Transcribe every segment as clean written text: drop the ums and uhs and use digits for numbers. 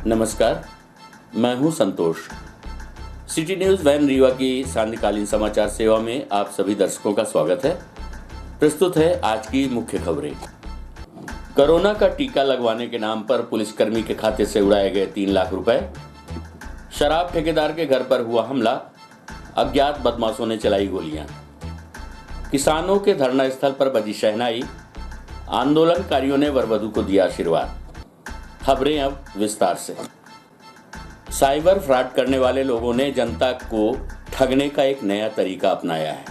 नमस्कार, मैं हूं संतोष। सिटी न्यूज़ वैन रीवा की सांध्यकालीन समाचार सेवा में आप सभी दर्शकों का स्वागत है। प्रस्तुत है आज की मुख्य खबरें। कोरोना का टीका लगवाने के नाम पर पुलिसकर्मी के खाते से उड़ाए गए 3 लाख रुपए। शराब ठेकेदार के घर पर हुआ हमला, अज्ञात बदमाशों ने चलाई गोलियां। किसानों के धरना स्थल पर बजी शहनाई, आंदोलनकारियों ने वरवधु को दिया आशीर्वाद। खबरें अब विस्तार से। साइबर फ्रॉड करने वाले लोगों ने जनता को ठगने का एक नया तरीका अपनाया है।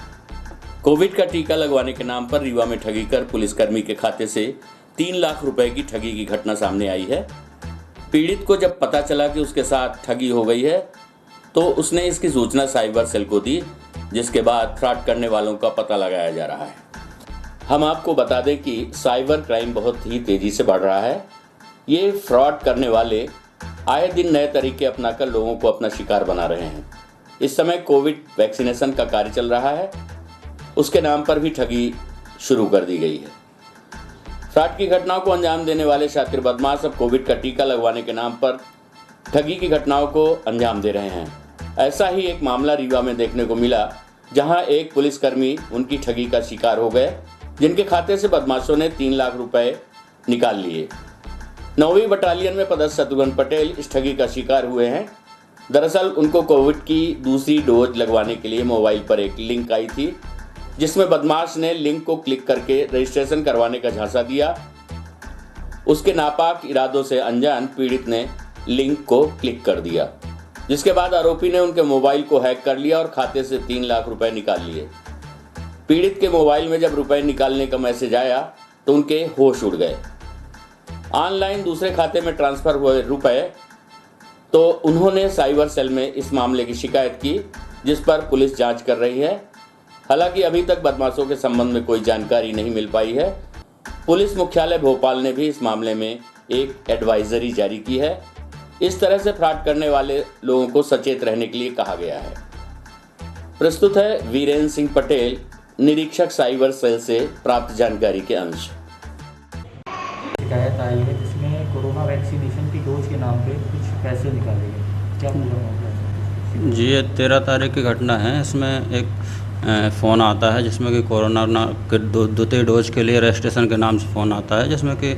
कोविड का टीका लगवाने के नाम पर रीवा में ठगी कर पुलिसकर्मी के खाते से 3 लाख रुपए की ठगी की घटना सामने आई है। पीड़ित को जब पता चला कि उसके साथ ठगी हो गई है तो उसने इसकी सूचना साइबर सेल को दी, जिसके बाद फ्रॉड करने वालों का पता लगाया जा रहा है। हम आपको बता दें कि साइबर क्राइम बहुत ही तेजी से बढ़ रहा है। ये फ्रॉड करने वाले आए दिन नए तरीके अपनाकर लोगों को अपना शिकार बना रहे हैं। इस समय कोविड वैक्सीनेशन का कार्य चल रहा है, उसके नाम पर भी ठगी शुरू कर दी गई है। फ्रॉड की घटनाओं को अंजाम देने वाले शातिर बदमाश अब कोविड का टीका लगवाने के नाम पर ठगी की घटनाओं को अंजाम दे रहे हैं। ऐसा ही एक मामला रीवा में देखने को मिला, जहां एक पुलिसकर्मी उनकी ठगी का शिकार हो गए, जिनके खाते से बदमाशों ने 3 लाख रुपए निकाल लिए। 9वीं बटालियन में पदस्थ शत्रुघ्न पटेल इस ठगी का शिकार हुए हैं। दरअसल उनको कोविड की दूसरी डोज लगवाने के लिए मोबाइल पर एक लिंक आई थी, जिसमें बदमाश ने लिंक को क्लिक करके रजिस्ट्रेशन करवाने का झांसा दिया। उसके नापाक इरादों से अनजान पीड़ित ने लिंक को क्लिक कर दिया, जिसके बाद आरोपी ने उनके मोबाइल को हैक कर लिया और खाते से 3 लाख रुपए निकाल लिए। पीड़ित के मोबाइल में जब रुपए निकालने का मैसेज आया तो उनके होश उड़ गए। ऑनलाइन दूसरे खाते में ट्रांसफर हुए रुपए तो उन्होंने साइबर सेल में इस मामले की शिकायत की, जिस पर पुलिस जांच कर रही है। हालांकि अभी तक बदमाशों के संबंध में कोई जानकारी नहीं मिल पाई है। पुलिस मुख्यालय भोपाल ने भी इस मामले में एक एडवाइजरी जारी की है। इस तरह से फ्रॉड करने वाले लोगों को सचेत रहने के लिए कहा गया है। प्रस्तुत है वीरेंद्र सिंह पटेल, निरीक्षक साइबर सेल से प्राप्त जानकारी के अंश। शिकायत आई है जिसमें कोरोना वैक्सीनेशन की डोज के नाम पे कुछ पैसे निकाले गए, क्या पूरा मामला है? जी, ये 13 तारीख की घटना है। इसमें एक फ़ोन आता है जिसमें कि कोरोना के द्वितीय डोज के लिए रजिस्ट्रेशन के नाम से फ़ोन आता है, जिसमें कि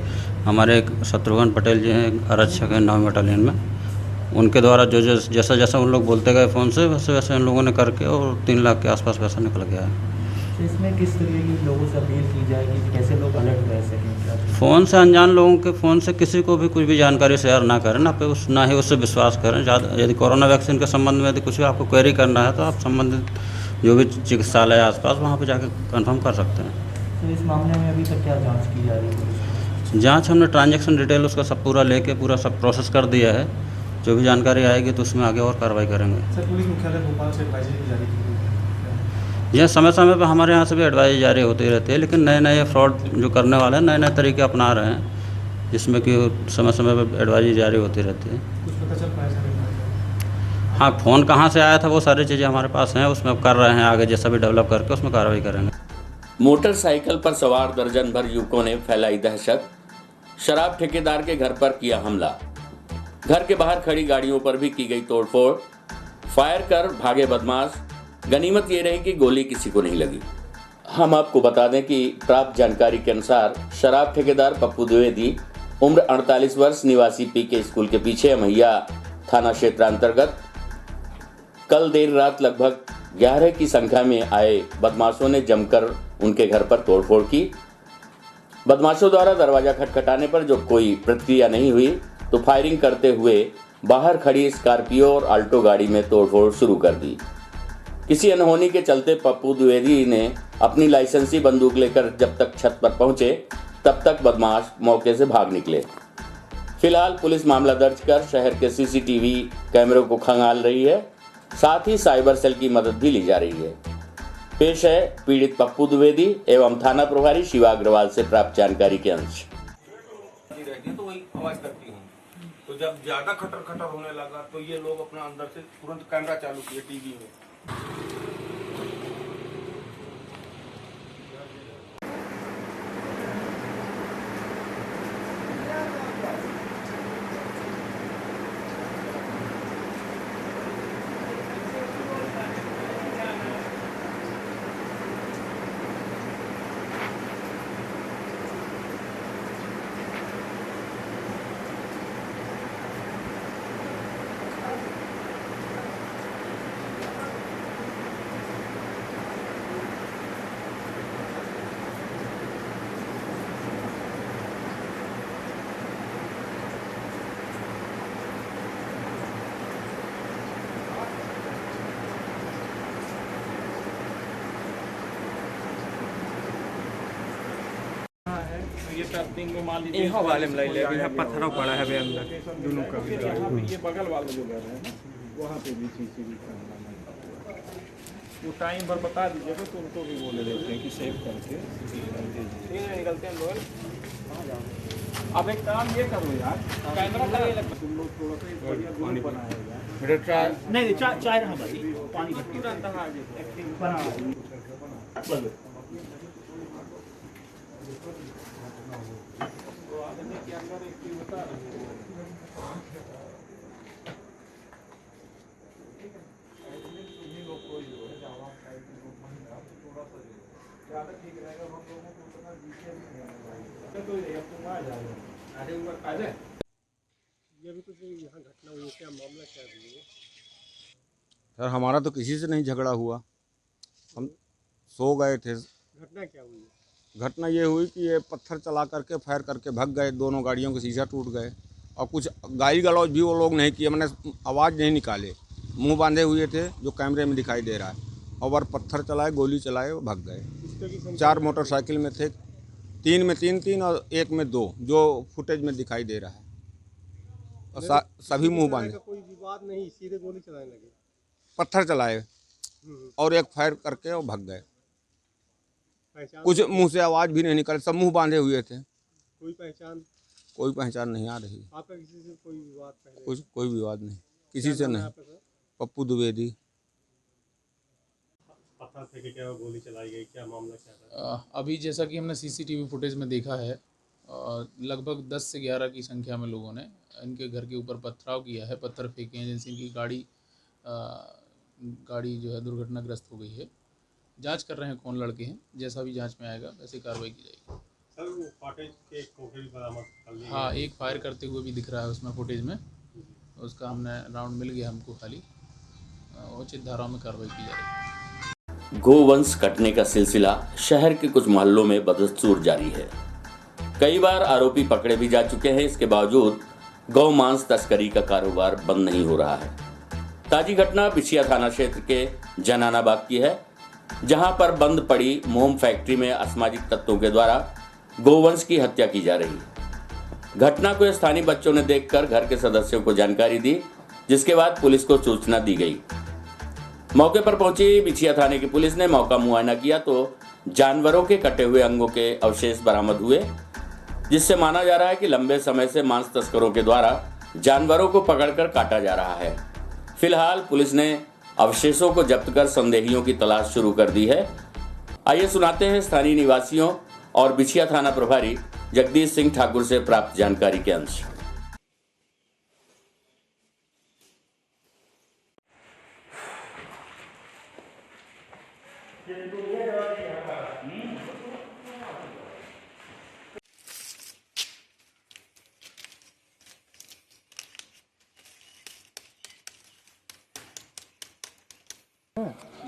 हमारे एक शत्रुघ्न पटेल जी हैं, आरक्षक हैं 9वीं बटालियन में। उनके द्वारा जैसा जैसा उन लोग बोलते गए फ़ोन से, वैसे वैसे उन लोगों ने करके और 3 लाख के आसपास पैसा निकल गया है। तो इसमें किस तरीके की लोगों से अपील की जाए कि कैसे लोग अलर्ट रह सकें? फ़ोन से अनजान लोगों के फ़ोन से किसी को भी कुछ भी जानकारी शेयर ना करें, ना ही उससे विश्वास करें। ज़्यादा यदि कोरोना वैक्सीन के संबंध में यदि कुछ भी आपको क्वेरी करना है तो आप संबंधित जो भी चिकित्सालय है आसपास, वहाँ पर जाकर कंफर्म कर सकते हैं। तो इस मामले में अभी तक क्या जांच की जा रही है? जांच हमने ट्रांजैक्शन डिटेल उसका सब पूरा लेके पूरा सब प्रोसेस कर दिया है। जो भी जानकारी आएगी तो उसमें आगे और कार्रवाई करेंगे। सर, पुलिस मुख्यालय भोपाल से एडवाइजरी जारी की गई है। यह समय समय पर हमारे यहाँ से भी एडवाइस जारी होती रहती है, लेकिन नए नए फ्रॉड जो करने वाले हैं नए नए तरीके अपना रहे हैं, जिसमें कि समय समय पर एडवाइजरी जारी होती रहती है। कुछ पता चल पाया सर? हाँ, फ़ोन कहाँ से आया था वो सारी चीज़ें हमारे पास हैं, उसमें कर रहे हैं, आगे जैसा भी डेवलप करके उसमें कार्रवाई करेंगे। मोटरसाइकिल पर सवार दर्जन भर युवकों ने फैलाई दहशत। शराब ठेकेदार के घर पर किया हमला। घर के बाहर खड़ी गाड़ियों पर भी की गई तोड़फोड़। फायर कर भागे बदमाश। गनीमत ये रही कि गोली किसी को नहीं लगी। हम आपको बता दें कि प्राप्त जानकारी के अनुसार शराब ठेकेदार पप्पू द्विवेदी, उम्र 48 वर्ष, निवासी पीके स्कूल के पीछे मैया थाना क्षेत्र अंतर्गत, कल देर रात लगभग 11 की संख्या में आए बदमाशों ने जमकर उनके घर पर तोड़फोड़ की। बदमाशों द्वारा दरवाजा खटखटाने पर जो कोई प्रतिक्रिया नहीं हुई तो फायरिंग करते हुए बाहर खड़ी स्कॉर्पियो और अल्टो गाड़ी में तोड़फोड़ शुरू कर दी। किसी अनहोनी के चलते पप्पू द्विवेदी ने अपनी लाइसेंसी बंदूक लेकर जब तक छत पर पहुंचे तब तक बदमाश मौके से भाग निकले। फिलहाल पुलिस मामला दर्ज कर शहर के सीसीटीवी कैमरों को खंगाल रही है, साथ ही साइबर सेल की मदद भी ली जा रही है। पेश है पीड़ित पप्पू द्विवेदी एवं थाना प्रभारी शिवा अग्रवाल से प्राप्त जानकारी के अंश। तो वही आवाज करती हूँ, तो जब ज्यादा खटर खटर होने लगा तो ये लोग अपना अंदर से तुरंत कैमरा चालू किए टीवी में। ये सर्दिंग में मान लीजिए यहाँ वाले में ले ले यहाँ पत्थरों पड़ा है अंदर दोनों का ये बगल वाला जो घर है ना वहाँ पे भी सीसीटीवी कैमरा नहीं। वो टाइम पर बता दीजिएगा तो उनको भी बोले देते हैं कि सेव करके निकलते हैं लोग। अब एक काम ये करो यार, कैमरा लगे तुम लोग थोड़ा सा बढ़िया ग्रुप बनाएगा। नहीं चाय रहा भाई, पानी तुरंत आगे के अंदर एक चीज बता ज़्यादा ठीक रहेगा। हम लोगों को उतना जीके भी तो ये तुम आ जाओ आधे ऊपर आ जाए। ये भी कुछ यहाँ घटना हुई है, क्या मामला क्या है? सर हमारा तो किसी से नहीं झगड़ा हुआ, हम सो गए थे। घटना क्या हुई? घटना ये हुई कि ये पत्थर चला करके फायर करके भाग गए, दोनों गाड़ियों के शीशा टूट गए और कुछ गाली गलौज भी वो लोग नहीं किए, मैंने आवाज़ नहीं निकाले, मुंह बांधे हुए थे जो कैमरे में दिखाई दे रहा है। और पत्थर चलाए, गोली चलाए, वो भाग गए। 4 मोटरसाइकिल में थे, 3 में 3 और 1 में 2 जो फुटेज में दिखाई दे रहा है। और सभी मुंह बांधे। कोई विवाद नहीं, सीधे गोली चलाने लगे, पत्थर चलाए और एक फायर करके वो भाग गए। पहचान कुछ मुंह से आवाज़ भी नहीं निकली, सब मुंह बांधे हुए थे। कोई पहचान नहीं आ रही। आपका किसी से कोई विवाद पहले? कोई विवाद नहीं, किसी से नहीं। पप्पू द्विवेदी। पत्थर फेंके क्या गोली चलाई गई, क्या मामला क्या था? अभी जैसा कि हमने सीसीटीवी फुटेज में देखा है, लगभग 10 से 11 की संख्या में लोगों ने इनके घर के ऊपर पथराव किया है, पत्थर फेंके हैं, जिनसे इनकी गाड़ी जो है दुर्घटनाग्रस्त हो गई है। जांच कर रहे हैं कौन लड़के हैं, जैसा भी जांच में आएगा वैसे कार्रवाई की जाएगी। सर वो फुटेज के खोखे भी बरामद कर लिए? हाँ, एक फायर करते हुए भी दिख रहा है उसमें फुटेज में, उसका हमने राउंड मिल गया हमको खाली, उचित धाराओं में कार्रवाई की जा रही है। गोवंश कटने का सिलसिला शहर के कुछ मोहल्लों में बदस्तूर जारी है। कई बार आरोपी पकड़े भी जा चुके हैं, इसके बावजूद गौ मांस तस्करी का कारोबार बंद नहीं हो रहा है। ताजी घटना बिछिया थाना क्षेत्र के जनाना बाग की है, जहां पर बंद पड़ी मोम फैक्ट्री में असामाजिक तत्वों के द्वारा गोवंश की हत्या की जा रही है। घटना को स्थानीय बच्चों ने देखकर घर के सदस्यों को जानकारी दी, जिसके बाद पुलिस को सूचना दी गई। मौके पर पहुंची बिछिया थाने की पुलिस ने मौका मुआयना किया तो जानवरों के कटे हुए अंगों के अवशेष बरामद हुए, जिससे माना जा रहा है कि लंबे समय से मांस तस्करों के द्वारा जानवरों को पकड़कर काटा जा रहा है। फिलहाल पुलिस ने अवशेषों को जब्त कर संदेहियों की तलाश शुरू कर दी है। आइए सुनाते हैं स्थानीय निवासियों और बिछिया थाना प्रभारी जगदीश सिंह ठाकुर से प्राप्त जानकारी के अंश।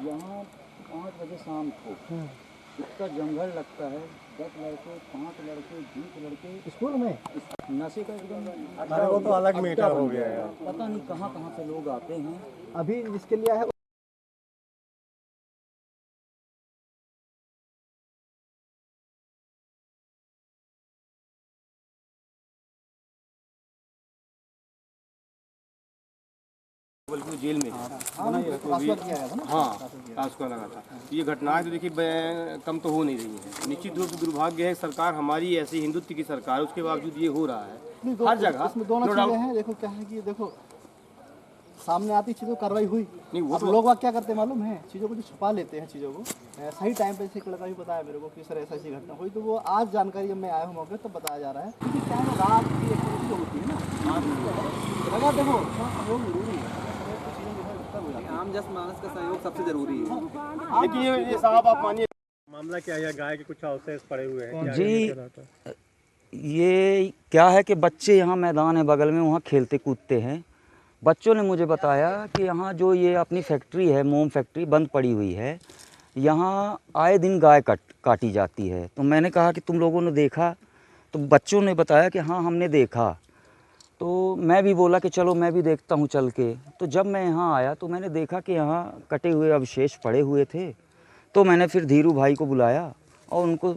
यहाँ 5 बजे शाम को इतना जंगल लगता है, 10 लड़के, 5 लड़के, 20 लड़के स्कूल में नशे का एकदम। अरे वो तो अलग मीटर हो गया यार। पता नहीं कहाँ से लोग आते हैं। अभी जिसके लिए है बल्कि जेल में ट्रांसफर लगा था। ये घटनाएं तो देखिए कम तो हो नहीं रही है। निश्चित रूप से दुर्भाग्य है, सरकार हमारी ऐसी हिंदुत्व की सरकार, उसके बावजूद ये हो रहा है हर जगह। इसमें दोनों चीजें हैं। देखो क्या है कि देखो सामने आती चीज़ों कार्रवाई हुई नहीं, वो तो लोग क्या करते हैं मालूम है, चीज़ों को जो छुपा लेते हैं चीज़ों को। सही टाइम पे एक लड़का भी बताया मेरे को कि सर ऐसा ऐसी घटना हुई, तो वो आज जानकारी जब मैं आया हूँ मौके तो बताया जा रहा है कि क्या है रात की एक्टिविटी जो होती है ना, लगा देखो सहयोग जरूरी है। आम जस मानस का सहयोग सबसे जरूरी है। लेकिन ये साहब आप मानिए मामला क्या है, गाय के कुछ अवशेष पड़े हुए हैं जी। ये क्या है कि बच्चे यहाँ मैदान है बगल में, वहाँ खेलते कूदते हैं। बच्चों ने मुझे बताया कि यहाँ जो ये अपनी फैक्ट्री है, मोम फैक्ट्री बंद पड़ी हुई है, यहाँ आए दिन गाय काटी जाती है। तो मैंने कहा कि तुम लोगों ने देखा? तो बच्चों ने बताया कि हाँ हमने देखा। तो मैं भी बोला कि चलो मैं भी देखता हूँ चल के। तो जब मैं यहाँ आया तो मैंने देखा कि यहाँ कटे हुए अवशेष पड़े हुए थे। तो मैंने फिर धीरू भाई को बुलाया और उनको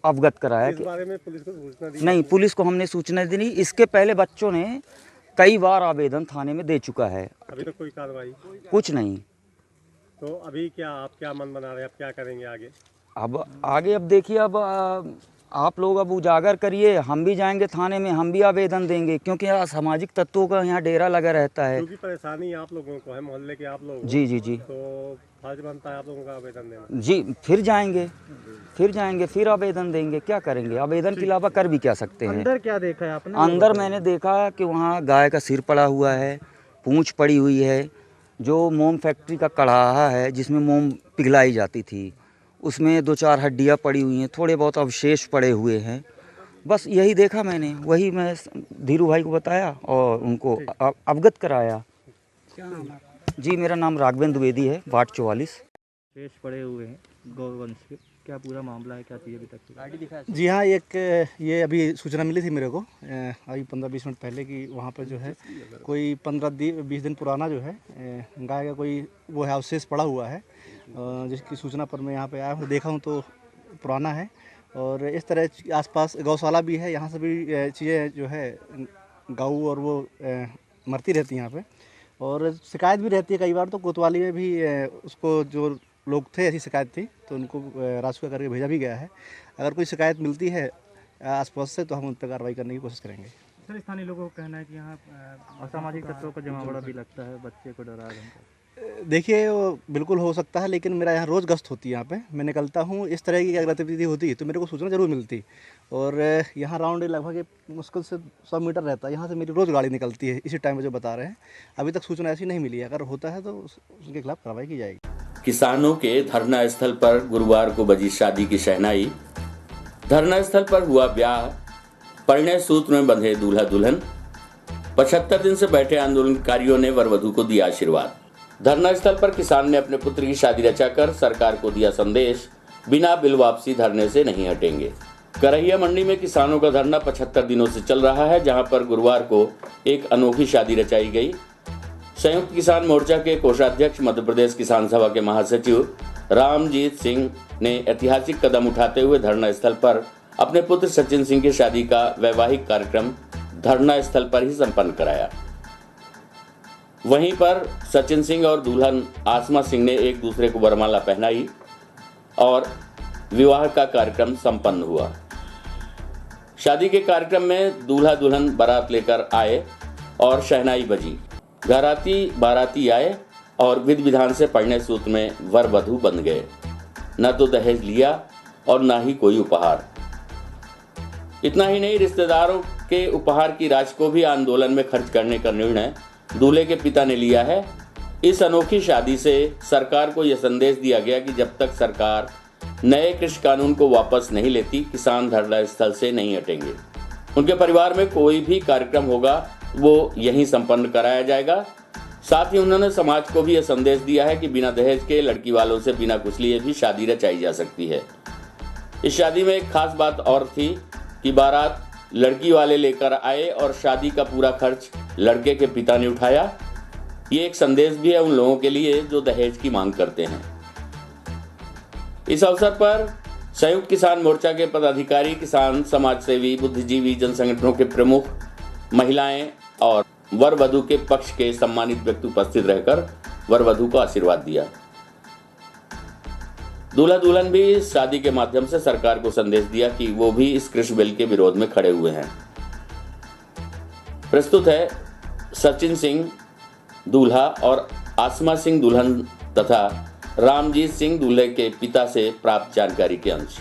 अवगत कराया इस कि बारे में पुलिस को सूचना दी? नहीं, पुलिस को हमने सूचना दी नहीं। इसके पहले बच्चों ने कई बार आवेदन थाने में दे चुका है, अभी तक कोई कार्रवाई? कुछ नहीं। तो अभी क्या आप क्या मन बना रहे हैं, आप क्या करेंगे आगे? अब आगे अब देखिए, अब आप लोग अब उजागर करिए, हम भी जाएंगे थाने में, हम भी आवेदन देंगे, क्योंकि यहाँ सामाजिक तत्वों का यहाँ डेरा लगा रहता है। क्योंकि परेशानी आप लोगों को है, मोहल्ले के आप लोग। जी जी जी। तो फर्ज बनता है आप लोगों का आवेदन देना। जी, फिर जाएंगे, फिर आवेदन देंगे। क्या करेंगे, आवेदन के अलावा कर भी क्या सकते हैं। अंदर क्या देखा है आपने? अंदर मैंने देखा कि वहाँ गाय का सिर पड़ा हुआ है, पूंछ पड़ी हुई है, जो मोम फैक्ट्री का कढ़ाहा है जिसमें मोम पिघलाई जाती थी, उसमें 2-4 हड्डियाँ पड़ी हुई हैं, थोड़े बहुत अवशेष पड़े हुए हैं। बस यही देखा मैंने, वही मैं धीरू भाई को बताया और उनको अवगत कराया। जी, मेरा नाम राघवेंद्र द्विवेदी है, वार्ड 44। शेष पड़े हुए हैं गौवंश के, क्या पूरा मामला है, क्या चीज़ अभी तक? गाड़ी दिखा। जी हाँ, ये अभी सूचना मिली थी मेरे को अभी 15-20 मिनट पहले कि वहाँ पर जो है कोई 15-20 दिन पुराना जो है गाय का कोई वो है अवशेष पड़ा हुआ है, जिसकी सूचना पर मैं यहाँ पे आया हूँ, देखा हूँ तो पुराना है। और इस तरह आसपास गौशाला भी है, यहाँ से भी चीज़ें जो है गऊ और वो मरती रहती हैं यहाँ पे, और शिकायत भी रहती है कई बार। तो कोतवाली में भी उसको जो लोग थे ऐसी शिकायत थी तो उनको राजस्व करके भेजा भी गया है। अगर कोई शिकायत मिलती है आसपास से तो हम उन पर कार्रवाई करने की कोशिश करेंगे। सर, स्थानीय लोगों का कहना है कि यहाँ असामाजिक तत्वों का जमावड़ा भी लगता है, बच्चे को डरा रहे। देखिए, वो बिल्कुल हो सकता है, लेकिन मेरा यहाँ रोज़ गश्त होती है। यहाँ पे मैं निकलता हूँ, इस तरह की अगर गतिविधि होती तो मेरे को सूचना जरूर मिलती। और यहाँ राउंड लगभग मुश्किल से 100 मीटर रहता है, यहाँ से मेरी रोज़ गाड़ी निकलती है इसी टाइम पे जो बता रहे हैं। अभी तक सूचना ऐसी नहीं मिली है, अगर होता है तो उसके खिलाफ कार्रवाई की जाएगी। किसानों के धरना स्थल पर गुरुवार को बजी शादी की शहनाई। धरना स्थल पर हुआ ब्याह, परिणय सूत्र में बंधे दूल्हा दुल्हन। 75 दिन से बैठे आंदोलनकारियों ने वर वधू को दिया आशीर्वाद। धरना स्थल पर किसान ने अपने पुत्र की शादी रचाकर सरकार को दिया संदेश, बिना बिल वापसी धरने से नहीं हटेंगे। करहिया मंडी में किसानों का धरना 75 दिनों से चल रहा है, जहां पर गुरुवार को एक अनोखी शादी रचाई गई। संयुक्त किसान मोर्चा के कोषाध्यक्ष, मध्य प्रदेश किसान सभा के महासचिव रामजीत सिंह ने ऐतिहासिक कदम उठाते हुए धरना स्थल पर अपने पुत्र सचिन सिंह की शादी का वैवाहिक कार्यक्रम धरना स्थल पर ही संपन्न कराया। वहीं पर सचिन सिंह और दुल्हन आसमा सिंह ने एक दूसरे को वरमाला पहनाई और विवाह का कार्यक्रम संपन्न हुआ। शादी के कार्यक्रम में दूल्हा दुल्हन बारात लेकर आए और शहनाई बजी। घराती बाराती आए और विधि विधान से परिणय सूत्र में वर वधू बन गए। न तो दहेज लिया और न ही कोई उपहार। इतना ही नहीं, रिश्तेदारों के उपहार की राशि को भी आंदोलन में खर्च करने का निर्णय दूल्हे के पिता ने लिया है। इस अनोखी शादी से सरकार को यह संदेश दिया गया कि जब तक सरकार नए कृषि कानून को वापस नहीं लेती, किसान धरना स्थल से नहीं हटेंगे। उनके परिवार में कोई भी कार्यक्रम होगा वो यहीं संपन्न कराया जाएगा। साथ ही उन्होंने समाज को भी यह संदेश दिया है कि बिना दहेज के लड़की वालों से बिना कुछ लिए भी शादी रचाई जा सकती है। इस शादी में एक खास बात और थी कि बारात लड़की वाले लेकर आए और शादी का पूरा खर्च लड़के के पिता ने उठाया। ये एक संदेश भी है उन लोगों के लिए जो दहेज की मांग करते हैं। इस अवसर पर संयुक्त किसान मोर्चा के पदाधिकारी, किसान समाजसेवी, बुद्धिजीवी, जन संगठनों के प्रमुख, महिलाएं और वर वधू के पक्ष के सम्मानित व्यक्ति उपस्थित रहकर वर वधू को आशीर्वाद दिया। दूल्हा दुल्हन भी इस शादी के माध्यम से सरकार को संदेश दिया कि वो भी इस कृषि बिल के विरोध में खड़े हुए हैं। प्रस्तुत है सचिन सिंह दूल्हा और आसमा सिंह दुल्हन तथा रामजीत सिंह दूल्हे के पिता से प्राप्त जानकारी के अंश।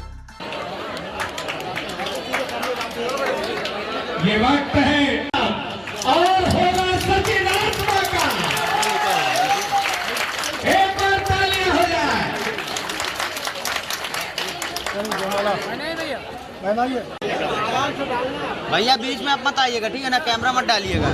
ये वक्त है और होगा सचिन आत्मा का। एक बार तालियां हो जाए। भैया बीच में आप मत आइएगा, ठीक है ना, कैमरा मत डालिएगा।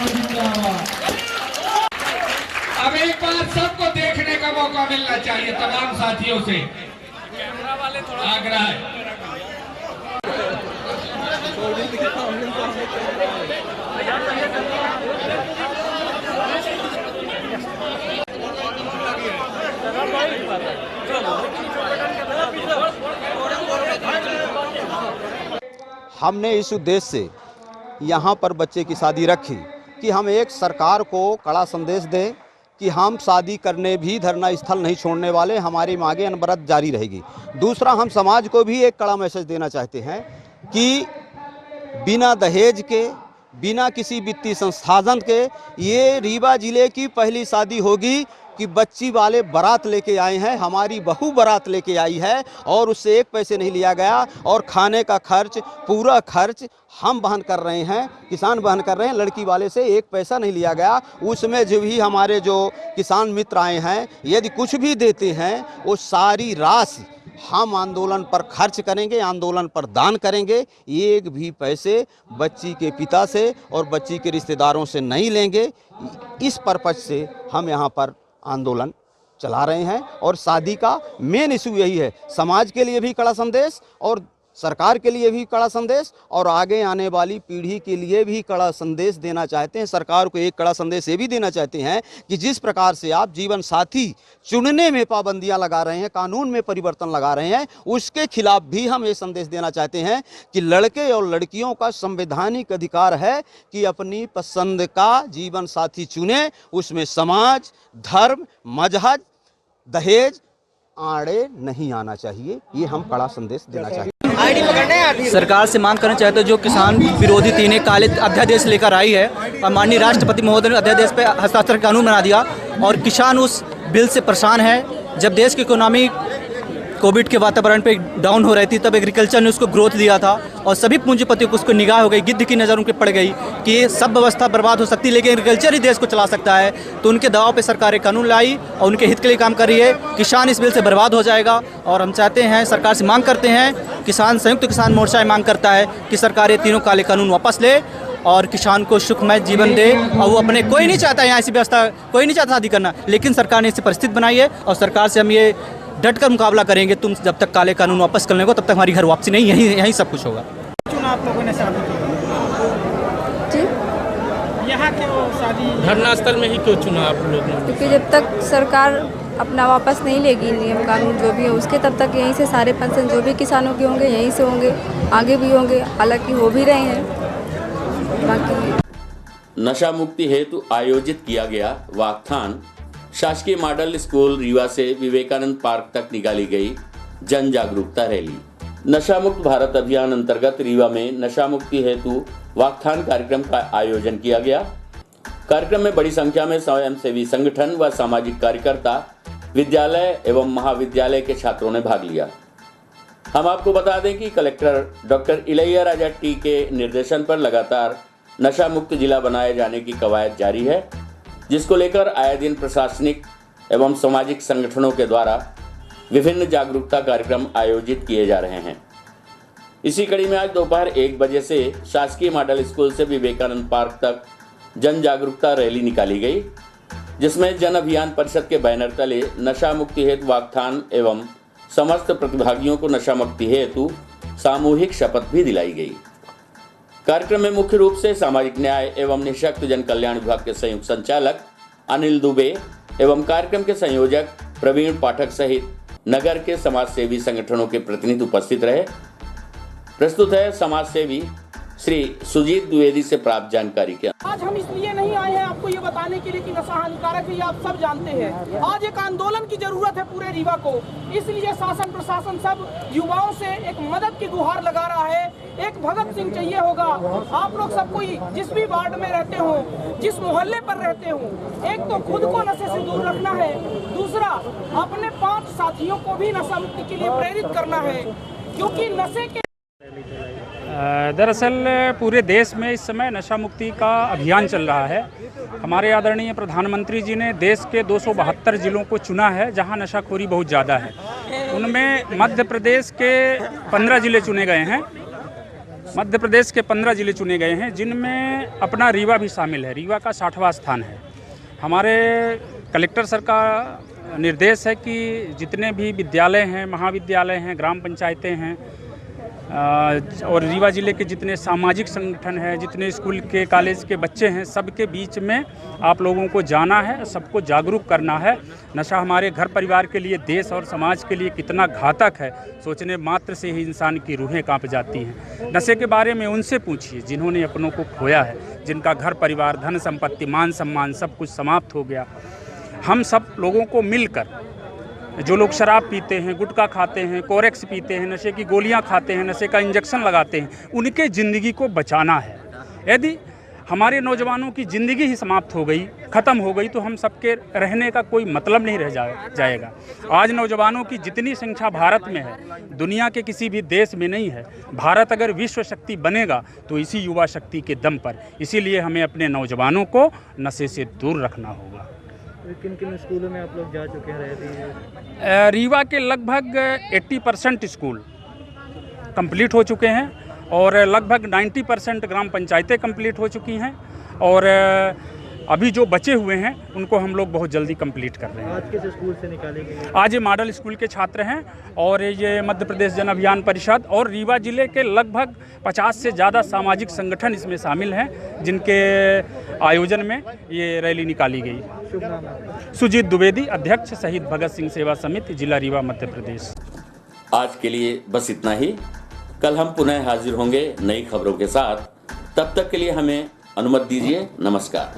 जिंदाबाद। मौका मिलना चाहिए तमाम साथियों से, आग्रह है। हमने इस उद्देश्य से यहाँ पर बच्चे की शादी रखी कि हम एक सरकार को कड़ा संदेश दें कि हम शादी करने भी धरना स्थल नहीं छोड़ने वाले, हमारी मांगें अनवरत जारी रहेगी। दूसरा, हम समाज को भी एक कड़ा मैसेज देना चाहते हैं कि बिना दहेज के, बिना किसी वित्तीय संसाधन के ये रीवा जिले की पहली शादी होगी कि बच्ची वाले बारात लेके आए हैं, हमारी बहू बारात लेके आई है और उससे एक पैसे नहीं लिया गया और खाने का खर्च, पूरा खर्च हम वहन कर रहे हैं, किसान वहन कर रहे हैं, लड़की वाले से एक पैसा नहीं लिया गया। उसमें जो भी हमारे जो किसान मित्र आए हैं, यदि कुछ भी देते हैं वो सारी राशि हम आंदोलन पर खर्च करेंगे, आंदोलन पर दान करेंगे। एक भी पैसे बच्ची के पिता से और बच्ची के रिश्तेदारों से नहीं लेंगे। इस पर्पज से हम यहाँ पर आंदोलन चला रहे हैं और शादी का मेन इशू यही है। समाज के लिए भी कड़ा संदेश और सरकार के लिए भी कड़ा संदेश और आगे आने वाली पीढ़ी के लिए भी कड़ा संदेश देना चाहते हैं। सरकार को एक कड़ा संदेश ये भी देना चाहते हैं कि जिस प्रकार से आप जीवन साथी चुनने में पाबंदियां लगा रहे हैं, कानून में परिवर्तन लगा रहे हैं, उसके खिलाफ भी हम ये संदेश देना चाहते हैं कि लड़के और लड़कियों का संवैधानिक अधिकार है कि अपनी पसंद का जीवन साथी चुने, उसमें समाज, धर्म, मजहब, दहेज आड़े नहीं आना चाहिए। ये हम कड़ा संदेश देना चाहिए। सरकार से मांग करना चाहते हैं, जो किसान विरोधी तीन काले अध्यादेश लेकर आई है और माननीय राष्ट्रपति महोदय ने अध्यादेश पे हस्ताक्षर कानून बना दिया और किसान उस बिल से परेशान है। जब देश की इकोनॉमी कोविड के वातावरण पे डाउन हो रही थी तब एग्रीकल्चर ने उसको ग्रोथ दिया था और सभी पूंजीपतियों को उसको निगाह हो गई, गिद्ध की नज़र उनके पड़ गई कि ये सब व्यवस्था बर्बाद हो सकती है लेकिन एग्रीकल्चर ही देश को चला सकता है। तो उनके दबाव पे सरकार एक कानून लाई और उनके हित के लिए काम कर रही है। किसान इस बिल से बर्बाद हो जाएगा और हम चाहते हैं, सरकार से मांग करते हैं, किसान संयुक्त किसान मोर्चा मांग करता है कि सरकार ये तीनों काले कानून वापस ले और किसान को सुखमय जीवन दे। और वो अपने, कोई नहीं चाहता यहाँ ऐसी व्यवस्था, कोई नहीं चाहता शादी करना, लेकिन सरकार ने ऐसी परिस्थिति बनाई है और सरकार से हम ये डट कर मुकाबला करेंगे। तुम जब तक काले कानून वापस कर लेंगे तब तक हमारी घर वापसी नहीं, यहीं सब कुछ होगा। चुना आप लोगों ने शादी जी, यहाँ क्यों शादी धरना स्थल में ही क्यों चुना आप लोगों ने? क्योंकि जब तक सरकार अपना वापस नहीं लेगी नियम कानून जो भी है उसके, तब तक यहीं से सारे फंक्शन जो भी किसानों के होंगे यहीं से होंगे, आगे भी होंगे, हालांकि हो भी रहे हैं। बाकी नशा मुक्ति हेतु आयोजित किया गया वाकथान शासकीय मॉडल स्कूल रीवा से विवेकानंद पार्क तक निकाली गई जन जागरूकता रैली। नशा मुक्त भारत अभियान अंतर्गत रीवा में नशा मुक्ति हेतु वाकथान कार्यक्रम का आयोजन किया गया। कार्यक्रम में बड़ी संख्या में स्वयंसेवी संगठन व सामाजिक कार्यकर्ता, विद्यालय एवं महाविद्यालय के छात्रों ने भाग लिया। हम आपको बता दें कि collector doctor Ilaiya Raja T के निर्देशन पर लगातार नशा मुक्त जिला बनाए जाने की कवायद जारी है, जिसको लेकर आए दिन प्रशासनिक एवं सामाजिक संगठनों के द्वारा विभिन्न जागरूकता कार्यक्रम आयोजित किए जा रहे हैं। इसी कड़ी में आज दोपहर 1 बजे से शासकीय मॉडल स्कूल से विवेकानंद पार्क तक जन जागरूकता रैली निकाली गई, जिसमें जन अभियान परिषद के बैनर तले नशा मुक्ति हेतु वाकथान एवं समस्त प्रतिभागियों को नशा मुक्ति हेतु सामूहिक शपथ भी दिलाई गई। कार्यक्रम में मुख्य रूप से सामाजिक न्याय एवं निःशक्त जन कल्याण विभाग के संयुक्त संचालक अनिल दुबे एवं कार्यक्रम के संयोजक प्रवीण पाठक सहित नगर के समाज सेवी संगठनों के प्रतिनिधि उपस्थित रहे। प्रस्तुत है समाज सेवी श्री सुजीत द्विवेदी से प्राप्त जानकारी के। आज हम इसलिए नहीं आए हैं आपको ये बताने के लिए कि नशा हानिकारक है, आप सब जानते हैं। आज एक आंदोलन की जरूरत है पूरे रीवा को, इसलिए शासन प्रशासन सब युवाओं से एक मदद की गुहार लगा रहा है। एक भगत सिंह चाहिए होगा। आप लोग सब कोई जिस भी वार्ड में रहते हो, जिस मोहल्ले पर रहते हो, एक तो खुद को नशे से दूर रखना है, दूसरा अपने 5 साथियों को भी नशा मुक्ति के लिए प्रेरित करना है, क्योंकि नशे के दरअसल पूरे देश में इस समय नशा मुक्ति का अभियान चल रहा है। हमारे आदरणीय प्रधानमंत्री जी ने देश के 272 जिलों को चुना है जहां नशाखोरी बहुत ज़्यादा है। उनमें मध्य प्रदेश के 15 जिले चुने गए हैं। मध्य प्रदेश के 15 जिले चुने गए हैं, जिनमें अपना रीवा भी शामिल है। रीवा का 60वां स्थान है। हमारे कलेक्टर सर का निर्देश है कि जितने भी विद्यालय हैं, महाविद्यालय हैं, ग्राम पंचायतें हैं और रीवा ज़िले के जितने सामाजिक संगठन हैं, जितने स्कूल के कॉलेज के बच्चे हैं, सबके बीच में आप लोगों को जाना है, सबको जागरूक करना है। नशा हमारे घर परिवार के लिए, देश और समाज के लिए कितना घातक है, सोचने मात्र से ही इंसान की रूहें कांप जाती हैं। नशे के बारे में उनसे पूछिए जिन्होंने अपनों को खोया है, जिनका घर परिवार, धन संपत्ति, मान सम्मान सब कुछ समाप्त हो गया। हम सब लोगों को मिलकर, जो लोग शराब पीते हैं, गुटखा खाते हैं, कोरेक्स पीते हैं, नशे की गोलियां खाते हैं, नशे का इंजेक्शन लगाते हैं, उनके ज़िंदगी को बचाना है। यदि हमारे नौजवानों की ज़िंदगी ही समाप्त हो गई, ख़त्म हो गई, तो हम सबके रहने का कोई मतलब नहीं रह जाएगा। आज नौजवानों की जितनी संख्या भारत में है, दुनिया के किसी भी देश में नहीं है। भारत अगर विश्व शक्ति बनेगा तो इसी युवा शक्ति के दम पर। इसीलिए हमें अपने नौजवानों को नशे से दूर रखना होगा। किन किन स्कूलों में आप लोग जा चुके हैं? रीवा के लगभग 80% स्कूल कंप्लीट हो चुके हैं और लगभग 90% ग्राम पंचायतें कंप्लीट हो चुकी हैं और अभी जो बचे हुए हैं उनको हम लोग बहुत जल्दी कंप्लीट कर रहे हैं। आज किस स्कूल से निकाले गए? आज ये मॉडल स्कूल के छात्र हैं और ये मध्य प्रदेश जन अभियान परिषद और रीवा जिले के लगभग 50 से ज़्यादा सामाजिक संगठन इसमें शामिल हैं, जिनके आयोजन में ये रैली निकाली गई। शुभ नाम है? सुजीत द्विवेदी, अध्यक्ष शहीद भगत सिंह सेवा समिति, जिला रीवा, मध्य प्रदेश। आज के लिए बस इतना ही। कल हम पुनः हाजिर होंगे नई खबरों के साथ। तब तक के लिए हमें अनुमति दीजिए। नमस्कार।